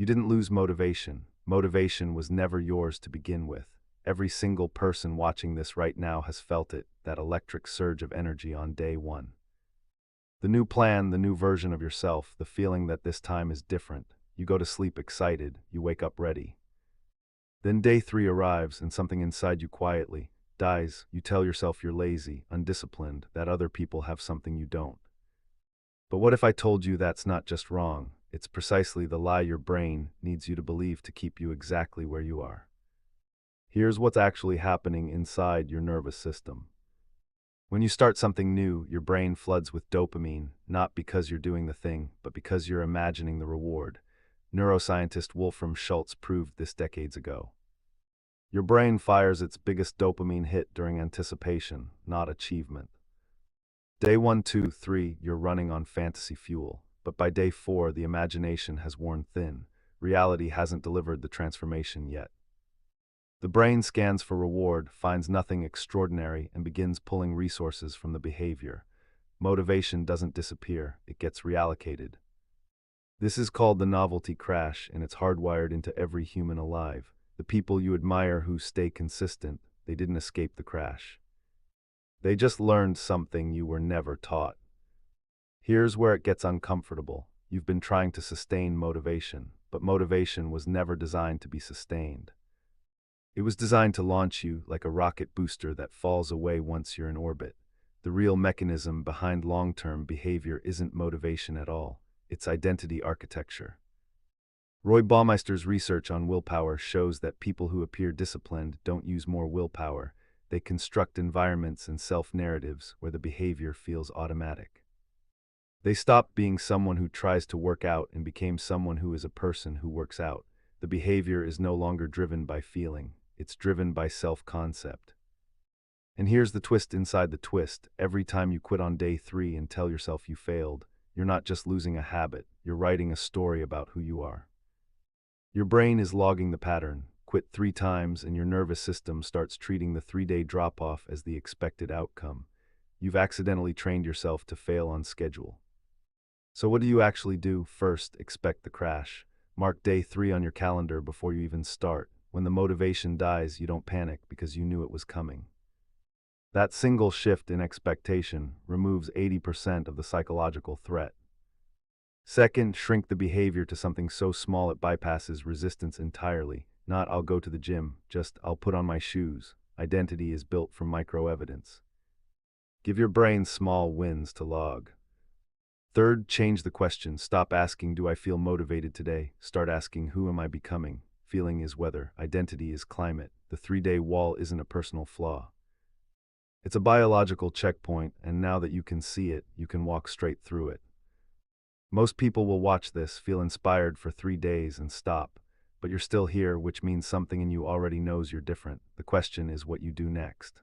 You didn't lose motivation. Motivation was never yours to begin with. Every single person watching this right now has felt it, that electric surge of energy on day one. The new plan, the new version of yourself, the feeling that this time is different. You go to sleep excited, you wake up ready. Then day three arrives and something inside you quietly dies. You tell yourself you're lazy, undisciplined, that other people have something you don't. But what if I told you that's not just wrong? It's precisely the lie your brain needs you to believe to keep you exactly where you are. Here's what's actually happening inside your nervous system. When you start something new, your brain floods with dopamine, not because you're doing the thing, but because you're imagining the reward. Neuroscientist Wolfram Schultz proved this decades ago. Your brain fires its biggest dopamine hit during anticipation, not achievement. Day 1, 2, 3, you're running on fantasy fuel, but by day 4, the imagination has worn thin. Reality hasn't delivered the transformation yet. The brain scans for reward, finds nothing extraordinary, and begins pulling resources from the behavior. Motivation doesn't disappear, it gets reallocated. This is called the novelty crash, and it's hardwired into every human alive. The people you admire who stay consistent, they didn't escape the crash. They just learned something you were never taught. Here's where it gets uncomfortable. You've been trying to sustain motivation, but motivation was never designed to be sustained. It was designed to launch you like a rocket booster that falls away once you're in orbit. The real mechanism behind long-term behavior isn't motivation at all. It's identity architecture. Roy Baumeister's research on willpower shows that people who appear disciplined don't use more willpower. They construct environments and self-narratives where the behavior feels automatic. They stopped being someone who tries to work out and became someone who is a person who works out. The behavior is no longer driven by feeling. It's driven by self-concept. And here's the twist inside the twist. Every time you quit on day 3 and tell yourself you failed, you're not just losing a habit, you're writing a story about who you are. Your brain is logging the pattern. Quit 3 times and your nervous system starts treating the 3-day drop-off as the expected outcome. You've accidentally trained yourself to fail on schedule. So what do you actually do? First, expect the crash. Mark day 3 on your calendar before you even start. When the motivation dies, you don't panic because you knew it was coming. That single shift in expectation removes 80% of the psychological threat. Second, shrink the behavior to something so small it bypasses resistance entirely. Not I'll go to the gym, just I'll put on my shoes. Identity is built from micro-evidence. Give your brain small wins to log. Third, change the question. Stop asking, do I feel motivated today? Start asking, who am I becoming? Feeling is weather. Identity is climate. The 3-day wall isn't a personal flaw. It's a biological checkpoint, and now that you can see it, you can walk straight through it. Most people will watch this, feel inspired for 3 days and stop. But you're still here, which means something in you already knows you're different. The question is what you do next.